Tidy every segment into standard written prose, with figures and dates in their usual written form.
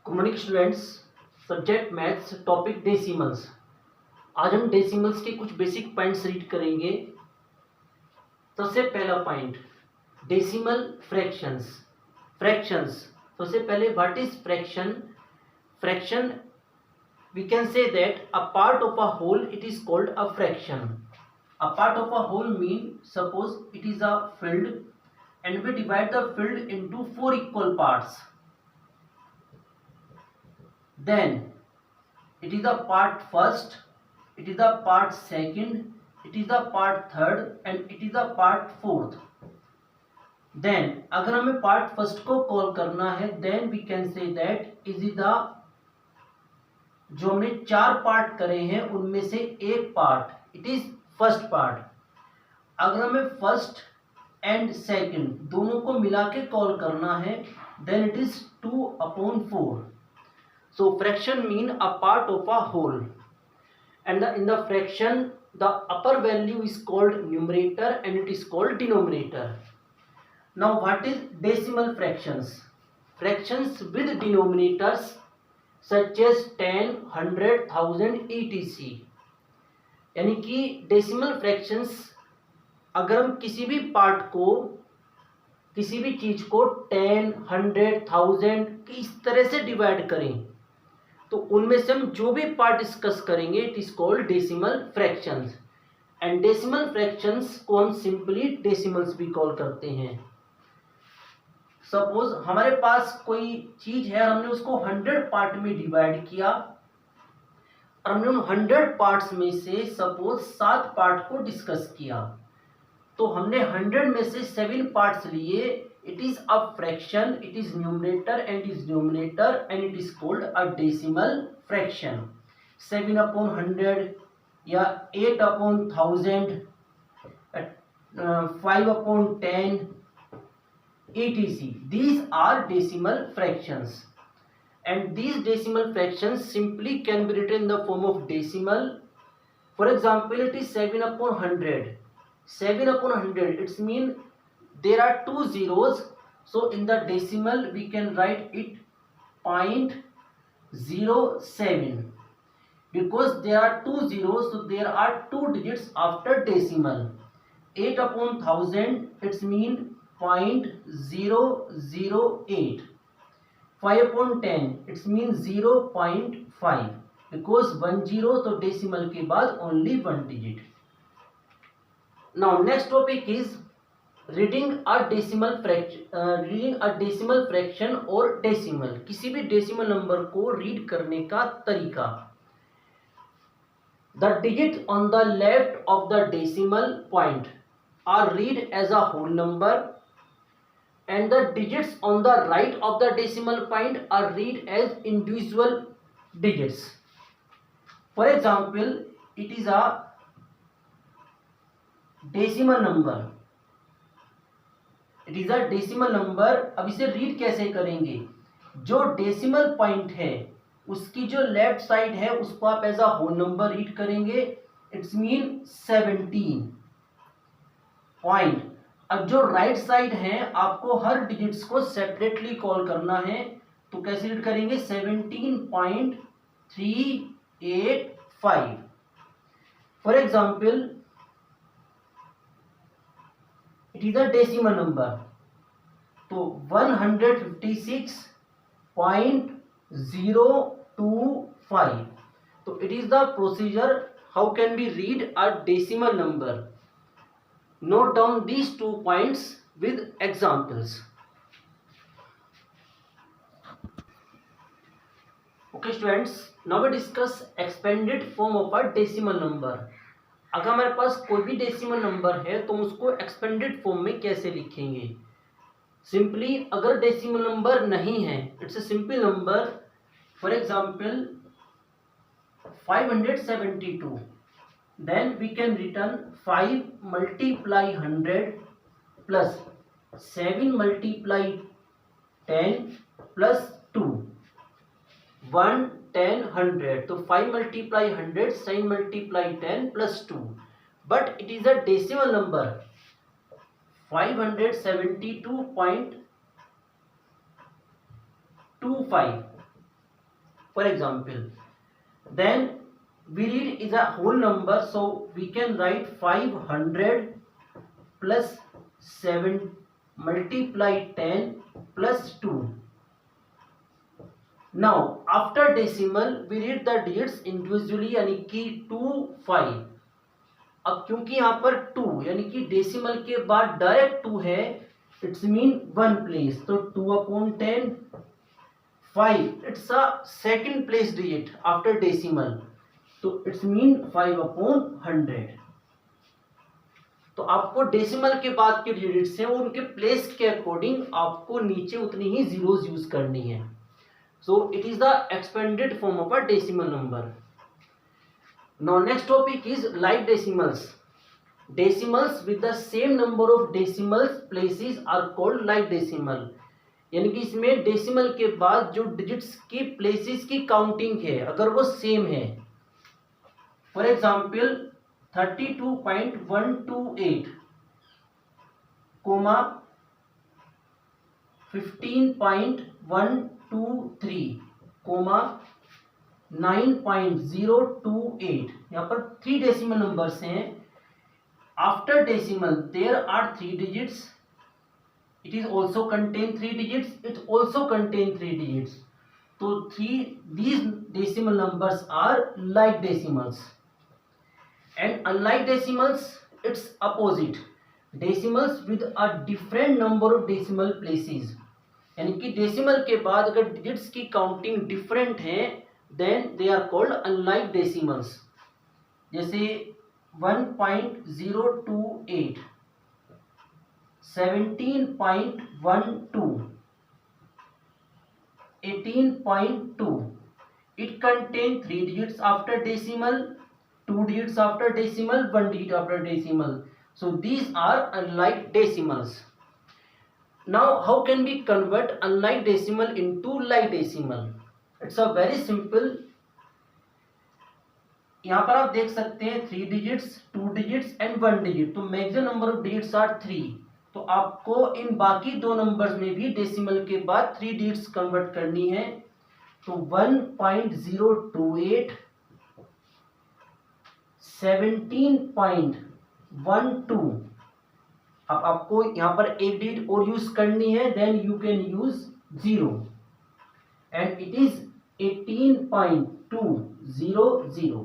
Good morning students. Subject maths, topic decimals. आज हम decimals के कुछ बेसिक पॉइंट्स रीड करेंगे। सबसे पहला पॉइंट, डेसिमल फ्रैक्शंस। फ्रैक्शंस, सबसे पहले what is fraction? Fraction, we can say that a part of a whole, it is called a fraction. A part of a whole mean, suppose it is a field and we divide the field into 4 equal parts. Then it is a part first, it is a part second, it is a part third and it is a part fourth. Then अगर हमें part first को call करना है, then we can say that is the, जो हमने 4 part करे हैं उनमें से एक part, it is first part. अगर हमें फर्स्ट एंड सेकंड दोनों को मिला के कॉल करना है, then it is 2/4. So fraction mean a part of a whole, and in the fraction the upper value is called numerator and it is called denominator. Now what is decimal fractions? Fractions with denominators such as 10, 100, 1000 etc. यानी कि decimal fractions, अगर हम किसी भी part को, किसी भी चीज को 10, 100, 1000 इस तरह से डिवाइड करें, तो उनमें से हम जो भी पार्ट डिस्कस करेंगे it is called decimal fractions. And decimal fractions को हम सिंपली डेसिमल्स भी कॉल करते हैं. सपोज हमारे पास कोई चीज है, हमने उसको 100 पार्ट में डिवाइड किया और हमने उन 100 पार्ट्स में से सपोज 7 पार्ट को डिस्कस किया, तो हमने 100 में से 7 पार्ट्स लिए. It is a fraction, it is numerator and is denominator and it is called a decimal fraction. 7/100 या 8/1000, 5/10 etc. These are decimal fractions, and these decimal fractions simply can be written in the form of decimal. For example, it is 7/100. 7/100, it's mean there are 2 zeros, so in the decimal we can write it 0.07. because there are 2 zeros, so there are 2 digits after decimal. 8/1000, it's mean 0.008. 5/10, it's mean 0.5, because 1 0 तो decimal के बाद only 1 digit. Now next topic is reading a decimal fraction और decimal. किसी भी decimal number को read करने का तरीका. The digit on the left of the decimal point are read as a whole number, and the digits on the right of the decimal point are read as individual digits. For example, it is a decimal number. It is a decimal number. अब इसे read कैसे करेंगे? जो decimal point है उसकी जो left side है उसको आप as a whole number read करेंगे. It's mean 17 point. अब जो राइट साइड है आपको हर डिजिट्स को सेपरेटली कॉल करना है, तो कैसे रीड करेंगे? 17.385. For example, it is a decimal number, तो 156.025. तो it is the procedure how can be read a decimal number. Note down these 2 points with examples. Okay students, now we discuss expanded form of a decimal number. अगर हमारे पास कोई भी decimal number है तो हम उसको एक्सपेंडेड फॉर्म में कैसे लिखेंगे? सिंपली, अगर डेसिमल नंबर नहीं है, it's a simple number. For example 572, then we can written 5 multiply 100 plus 7 multiply 10 plus 2, 1 10 100. तो 5 multiply 100, 7 multiply 10 plus 2, but it is a decimal number 572.25. For example, then we read is a whole number, so we can write 500 plus 7 multiply 10 plus 2. Now after decimal we read the digits individually, यानी कि 2 5. अब क्योंकि यहाँ पर 2 यानी कि decimal के बाद डायरेक्ट 2 है, इट्स मीन 1 प्लेस, तो 2/10 5, it's a second place digit after decimal, तो इट्स मीन 5/100. तो आपको डेसिमल के बाद के डिजिट्स हैं उनके प्लेस के अकॉर्डिंग आपको नीचे उतनी ही जीरोस यूज करनी है. So it is the expanded form of a decimal number. Now next topic is like decimals. Decimals with the same number of decimals places are called like decimal. यानी कि इसमें decimal के बाद जो digits की places की counting है अगर वो सेम है. For example 32.128 comma 15.123 comma 9.028. यहाँ पर 3 डेसिमल नंबर्स हैं. After decimal there are 3 digits. It is also contain 3 digits. It also contain 3 digits. तो these decimal numbers are like decimals. And unlike decimals, it's opposite. Decimals with a different number of decimal places. यानी कि decimal के बाद अगर digits की counting different है then they are called unlike decimals. जैसे 1.028, 17.12, 18.2. It contain 3 digits after decimal, 2 digits after decimal, 1 digit after decimal. So these are unlike decimals. Now how can we convert unlike decimal into like decimal? It's a very simple. यहाँ पर आप देख सकते हैं 3 digits, 2 digits and 1 digit. तो maximum number of digits are 3. तो आपको इन बाकी दो नंबर्स में भी डेसिमल के बाद 3 डिजिट्स कन्वर्ट करनी है. तो 1.028, 17.12. अब आपको यहाँ पर एक डिजिट और यूज करनी है, then you can use 0 and it is 18.200.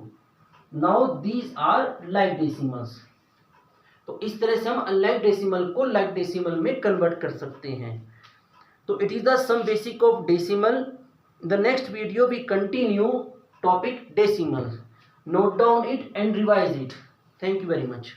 Now these are like decimals. तो इस तरह से हम अनलाइक डेसिमल को लाइक डेसिमल में कन्वर्ट कर सकते हैं. तो it is the some basic of decimal. The next video we continue topic decimal. Note down it and revise it. Thank you very much.